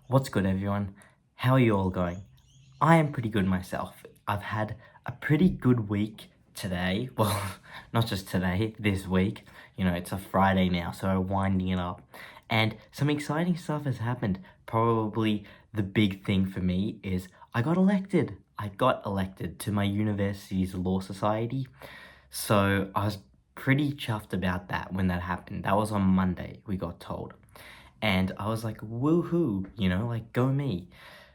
What's good, everyone? How are you all going? I am pretty good myself. I've had a pretty good week today. Well, not just today, this week. It's a Friday now, so we're winding it up. And some exciting stuff has happened. Probably the big thing for me is I got elected. I got elected to my university's law society. So I was pretty chuffed about that when that happened. That was on Monday, we got told. And I was like, woohoo, like go me.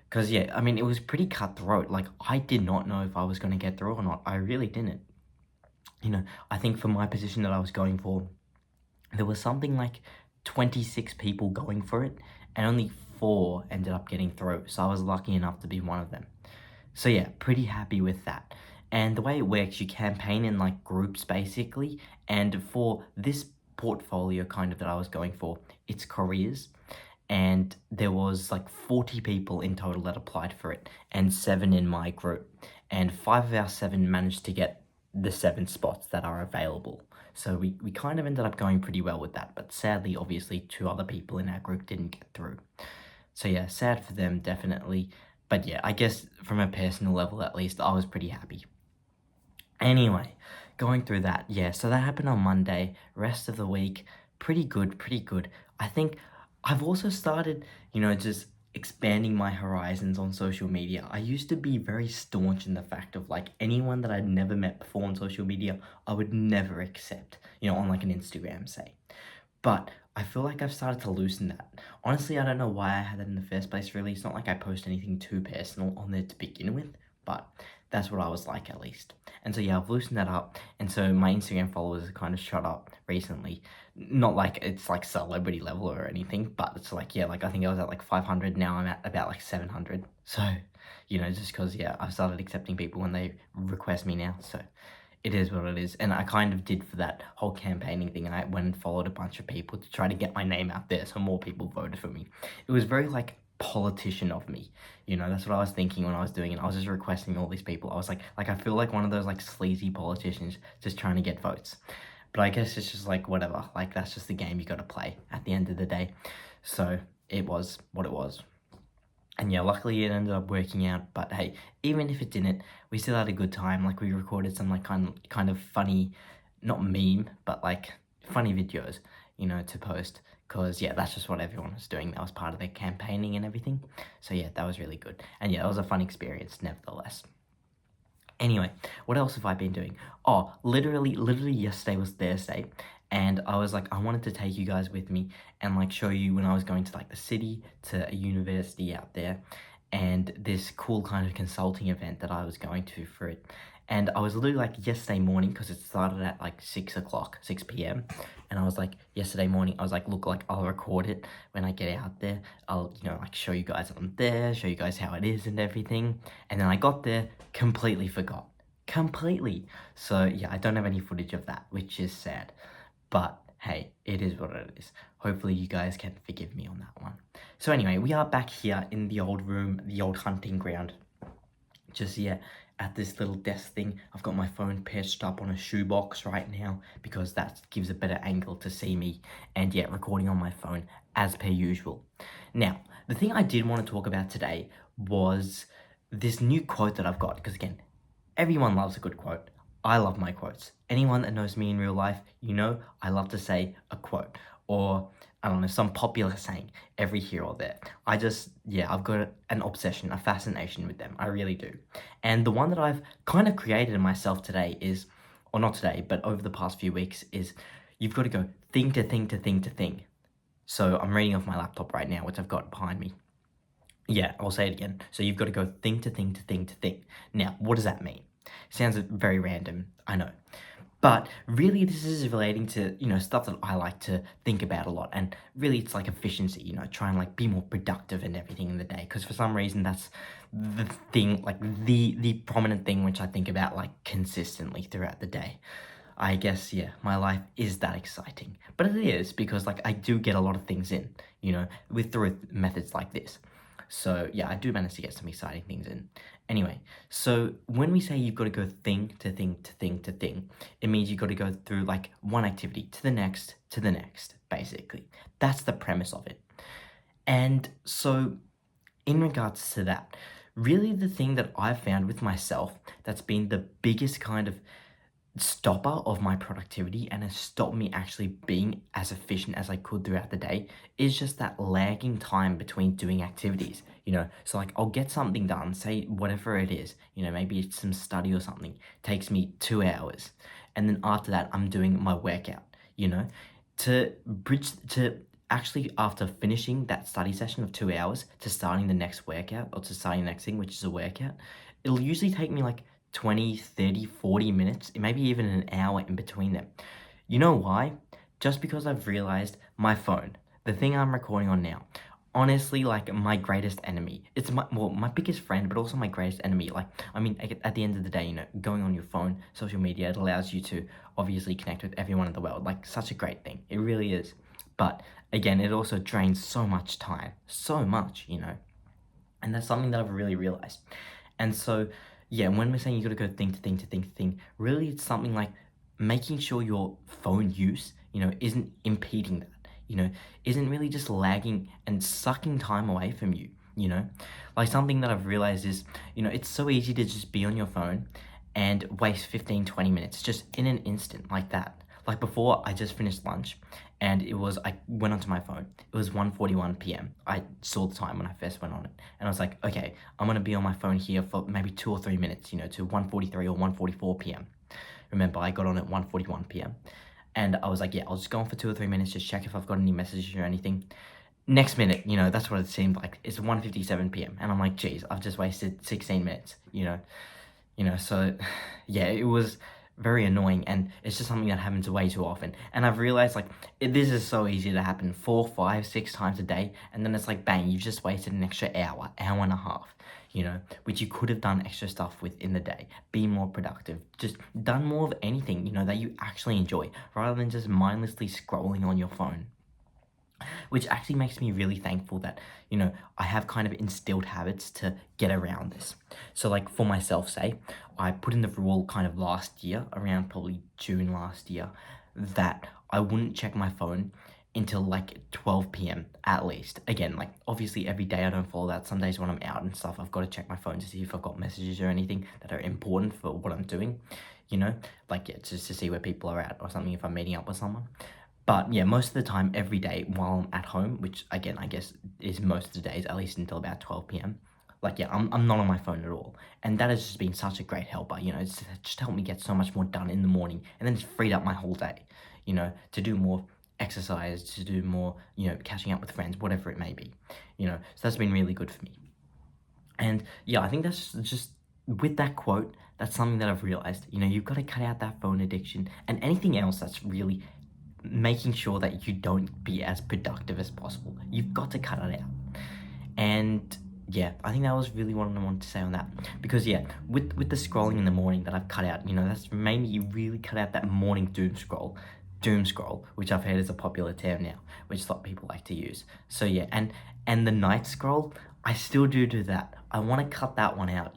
Because, yeah, I mean, it was pretty cutthroat. Like, I did not know if I was going to get through or not. I really didn't. I think for my position that I was going for, there was something like 26 people going for it, and only four ended up getting through. So I was lucky enough to be one of them. So yeah, pretty happy with that. And the way it works, you campaign in like groups basically. And for this portfolio kind of that I was going for, it's careers. And there was like 40 people in total that applied for it, and seven in my group. And five of our seven managed to get the seven spots that are available. So we kind of ended up going pretty well with that. But sadly, obviously, two other people in our group didn't get through. So yeah, sad for them, definitely. But yeah, I guess from a personal level at least, I was pretty happy. Anyway, going through that, yeah, so that happened on Monday. Rest of the week, pretty good, pretty good. I think I've also started, just expanding my horizons on social media. I used to be very staunch in the fact of like anyone that I'd never met before on social media, I would never accept, on like an Instagram, say. But I feel like I've started to loosen that. Honestly, I don't know why I had that in the first place, really. It's not like I post anything too personal on there to begin with, but that's what I was like at least. And so, yeah, I've loosened that up. And so my Instagram followers have kind of shot up recently. Not like it's like celebrity level or anything, but it's like, yeah, like I think I was at like 500. Now I'm at about like 700. So, just because, yeah, I've started accepting people when they request me now. So it is what it is. And I kind of did for that whole campaigning thing. I went and followed a bunch of people to try to get my name out there so more people voted for me. It was very like politician of me. That's what I was thinking when I was doing it. I was just requesting all these people. I was like I feel like one of those like sleazy politicians just trying to get votes. But I guess it's just like whatever. Like that's just the game you gotta play at the end of the day. So it was what it was. And yeah, luckily it ended up working out. But hey, even if it didn't, we still had a good time. Like we recorded some like kind of funny, not meme, but like funny videos, to post. Cause yeah, that's just what everyone was doing. That was part of their campaigning and everything. So yeah, that was really good. And yeah, it was a fun experience, nevertheless. Anyway, what else have I been doing? Oh, literally yesterday was Thursday, and I was like, I wanted to take you guys with me and like show you when I was going to like the city to a university out there, and this cool kind of consulting event that I was going to for it. And I was literally like yesterday morning because it started at like 6 o'clock, 6 p.m. And I was like, yesterday morning, I was like, look, like I'll record it when I get out there. I'll, like show you guys I'm there, show you guys how it is and everything. And then I got there, completely forgot. Completely. So yeah, I don't have any footage of that, which is sad. But hey, it is what it is. Hopefully you guys can forgive me on that one. So anyway, we are back here in the old room, the old hunting ground. Just yeah, at this little desk thing. I've got my phone perched up on a shoebox right now because that gives a better angle to see me. And yeah, recording on my phone as per usual. Now, the thing I did want to talk about today was this new quote that I've got. Because again, everyone loves a good quote. I love my quotes. Anyone that knows me in real life, I love to say a quote or I don't know, some popular saying every here or there. Yeah, I've got an obsession, a fascination with them. I really do. And the one that I've kind of created in myself today is, or not today, but over the past few weeks is you've got to go thing to thing to thing to thing. So I'm reading off my laptop right now, which I've got behind me. Yeah, I'll say it again. So you've got to go thing to thing to thing to thing. Now, what does that mean? Sounds very random, I know. But really, this is relating to, stuff that I like to think about a lot. And really, it's like efficiency, try and like be more productive and everything in the day. Because for some reason, that's the thing, like the prominent thing which I think about like consistently throughout the day. I guess, yeah, my life is that exciting. But it is because like I do get a lot of things in, with through methods like this. So yeah, I do manage to get some exciting things in. Anyway, so when we say you've got to go thing to thing to thing to thing, it means you've got to go through like one activity to the next, basically. That's the premise of it. And so in regards to that, really the thing that I've found with myself that's been the biggest kind of stopper of my productivity and has stopped me actually being as efficient as I could throughout the day is just that lagging time between doing activities. So like I'll get something done, say whatever it is, maybe it's some study or something, takes me 2 hours. And then after that, I'm doing my workout, to actually after finishing that study session of 2 hours to starting the next workout or to starting the next thing, which is a workout, it'll usually take me like 20, 30, 40 minutes, maybe even an hour in between them. You know why? Just because I've realized my phone, the thing I'm recording on now, honestly, like my greatest enemy. It's my biggest friend, but also my greatest enemy. Like, I mean, at the end of the day, going on your phone, social media, it allows you to obviously connect with everyone in the world. Like, such a great thing. It really is. But again, it also drains so much time, so much. And that's something that I've really realized. And so, yeah, when we're saying you gotta go thing to thing to thing to thing, really it's something like making sure your phone use, isn't impeding that, isn't really just lagging and sucking time away from you. Like something that I've realized is, it's so easy to just be on your phone and waste 15, 20 minutes just in an instant like that. Like before, I just finished lunch and I went onto my phone. It was 1:41 p.m. I saw the time when I first went on it. And I was like, okay, I'm going to be on my phone here for maybe 2 or 3 minutes, to 1:43 or 1:44 p.m. Remember, I got on at 1:41 p.m. And I was like, yeah, I'll just go on for 2 or 3 minutes, just check if I've got any messages or anything. Next minute, that's what it seemed like. It's 1:57 p.m. And I'm like, geez, I've just wasted 16 minutes. So yeah, it was very annoying, and it's just something that happens way too often. And I've realized like this is so easy to happen 4, 5, 6 times a day, and then it's like bang, you've just wasted an extra hour, hour and a half, which you could have done extra stuff with in the day, be more productive, just done more of anything, that you actually enjoy, rather than just mindlessly scrolling on your phone. Which actually makes me really thankful that, I have kind of instilled habits to get around this. So, like, for myself, say, I put in the rule kind of last year, around probably June last year, that I wouldn't check my phone until like 12 p.m. at least. Again, like, obviously, every day I don't follow that. Some days when I'm out and stuff, I've got to check my phone to see if I've got messages or anything that are important for what I'm doing, like, yeah, just to see where people are at or something if I'm meeting up with someone. But yeah, most of the time, every day while I'm at home, which again, I guess is most of the days, at least until about 12 p.m. Like, yeah, I'm not on my phone at all. And that has just been such a great helper, it's just helped me get so much more done in the morning. And then it's freed up my whole day, to do more exercise, to do more, catching up with friends, whatever it may be, So that's been really good for me. And yeah, I think that's just with that quote, that's something that I've realized. You've got to cut out that phone addiction and anything else that's really making sure that you don't be as productive as possible. You've got to cut it out. And yeah, I think that was really what I wanted to say on that. Because yeah, with the scrolling in the morning that I've cut out, that's made me really cut out that morning doom scroll, which I've heard is a popular term now, which a lot of people like to use. So yeah, and the night scroll, I still do that. I want to cut that one out,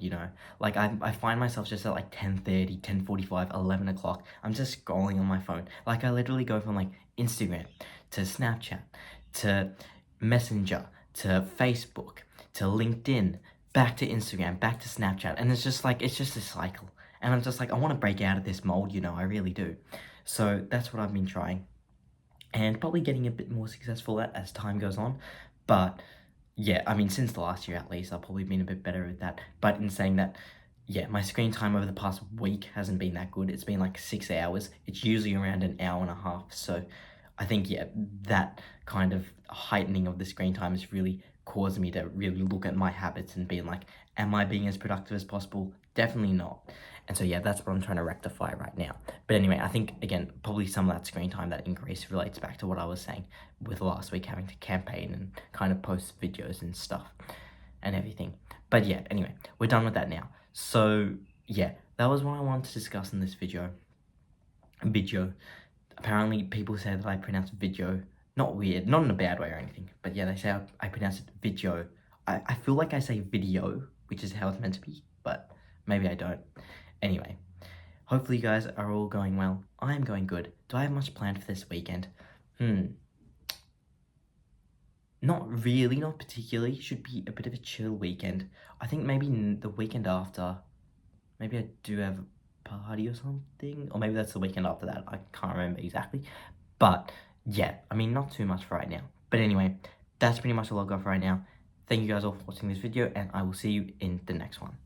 Like I find myself just at like 10:30, 10:45, 11 o'clock. I'm just scrolling on my phone. Like I literally go from like Instagram to Snapchat to Messenger to Facebook to LinkedIn, back to Instagram, back to Snapchat. And it's just a cycle. And I'm just like, I want to break out of this mold, I really do. So that's what I've been trying. And probably getting a bit more successful at as time goes on. But yeah, I mean, since the last year at least, I've probably been a bit better at that. But in saying that, yeah, my screen time over the past week hasn't been that good. It's been like 6 hours. It's usually around an hour and a half. So I think, yeah, that kind of heightening of the screen time has really caused me to really look at my habits and being like, am I being as productive as possible? Definitely not. And so, yeah, that's what I'm trying to rectify right now. But anyway, I think, again, probably some of that screen time, that increase relates back to what I was saying with last week having to campaign and kind of post videos and stuff and everything. But yeah, anyway, we're done with that now. So, yeah, that was what I wanted to discuss in this video. Apparently, people say that I pronounce video not weird, not in a bad way or anything, but yeah, they say I pronounce it video. I feel like I say video, which is how it's meant to be, but maybe I don't. Anyway, hopefully you guys are all going well. I am going good. Do I have much planned for this weekend? not really, not particularly. Should be a bit of a chill weekend. I think maybe the weekend after, maybe I do have a party or something. Or maybe that's the weekend after that. I can't remember exactly. But yeah, I mean, not too much for right now. But anyway, that's pretty much all I've got for right now. Thank you guys all for watching this video, and I will see you in the next one.